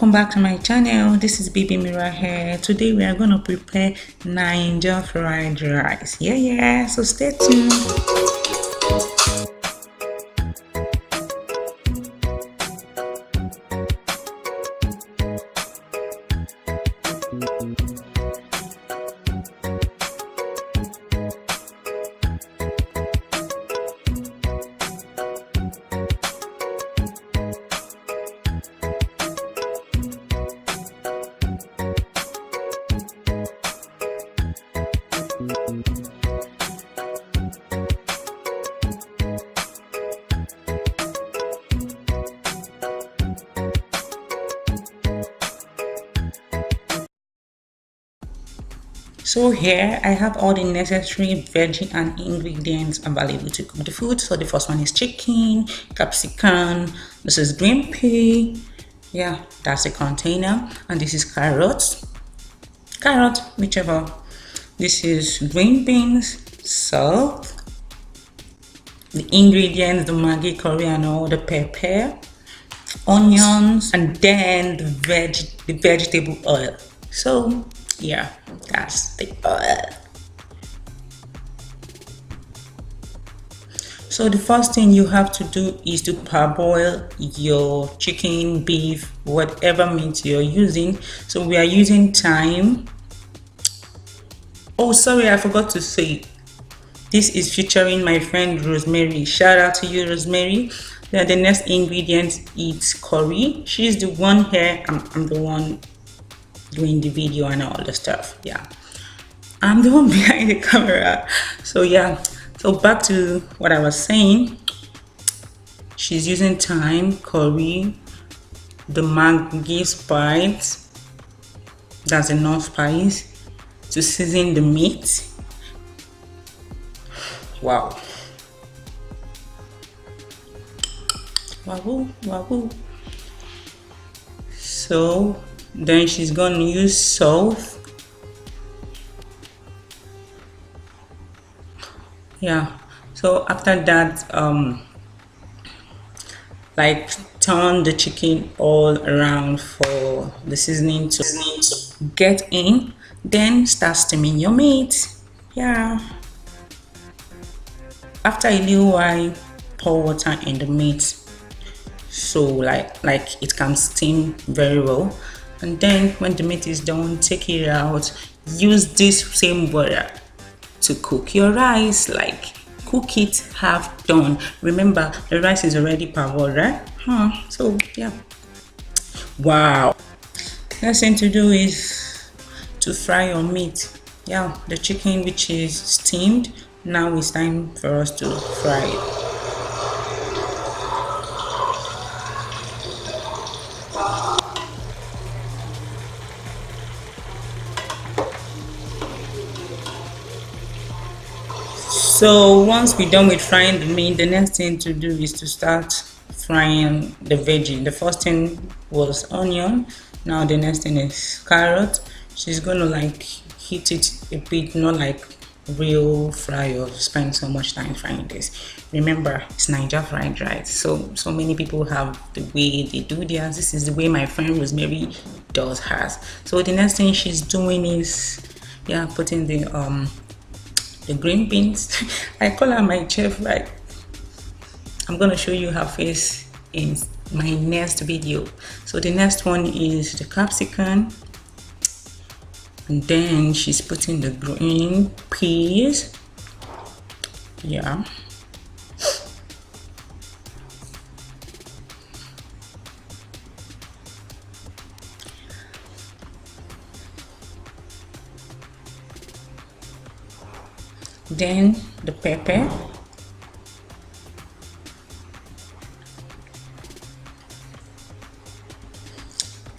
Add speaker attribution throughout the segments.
Speaker 1: Welcome back to my channel. This is Baby Mira here. Today we are going to prepare Nigerian fried rice. Yeah, so stay tuned. So here I have all the necessary veggie and ingredients available to cook the food. So the first one is chicken, capsicum, this is green pea, yeah, that's a container, and this is carrot, whichever. This is green beans, salt, the ingredients, the Maggi, curry and all, the pepper, onions, and then the vegetable oil. So yeah, that's the oil. So the first thing you have to do is to parboil your chicken, beef, whatever meat you're using. So we are using thyme. Oh, sorry, I forgot to say, this is featuring my friend Rosemary. Shout out to you, Rosemary. Then the next ingredient is curry. She's the one here. I'm the one doing the video and all the stuff. Yeah, I'm the one behind the camera. So yeah, so back to what I was saying. She's using thyme, curry, the Maggi spice, that's enough spice to season the meat. Wow, wow. So then she's gonna use salt. Yeah, so after that, like turn the chicken all around for the seasoning to get in, then start steaming your meat. Yeah, after a little while, pour water in the meat so like it can steam very well. And then when the meat is done, take it out. Use this same water to cook your rice, like cook it half done. Remember, the rice is already parboiled, right? So yeah, wow. Next thing to do is to fry your meat. Yeah, the chicken which is steamed, now it's time for us to fry it. So once we're done with frying the meat, the next thing to do is to start frying the veggie. The first thing was onion. Now the next thing is carrot. She's gonna like heat it a bit, not like real fry or spend so much time frying this. Remember, it's Niger fried rice. So many people have the way they do theirs. This is the way my friend Rosemary does hers. So the next thing she's doing is, yeah, putting the green beans. I call her my chef, right? I'm gonna show you her face in my next video. So the next one is the capsicum, and then she's putting the green peas. Yeah, then the pepper,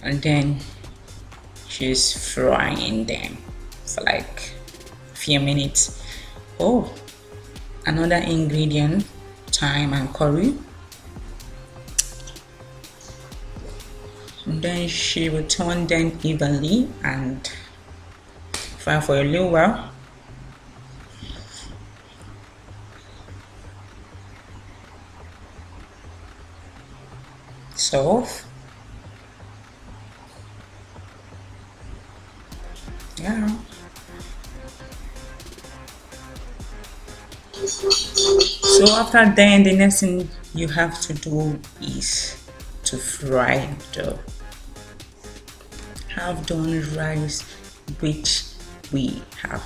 Speaker 1: and then she's frying them for like a few minutes. Oh, another ingredient, thyme and curry. And then she will turn them evenly and fry for a little while. Salt, Yeah. So after then, the next thing you have to do is to fry the half done rice, which we have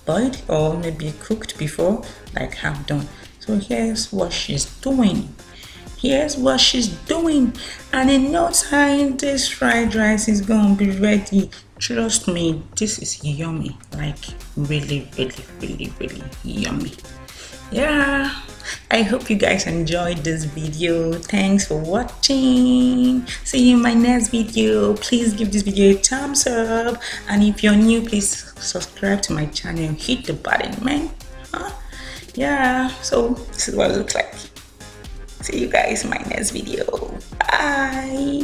Speaker 1: boiled or maybe cooked before, like half done. So here's what she's doing. Here's what she's doing, and in no time this fried rice is gonna be ready. Trust me, this is yummy, like really really really really yummy. Yeah, I hope you guys enjoyed this video. Thanks for watching. See you in my next video. Please give this video a thumbs up, and if you're new, please subscribe to my channel. Hit the button, man. Huh? Yeah, so this is what it looks like. See you guys in my next video. Bye.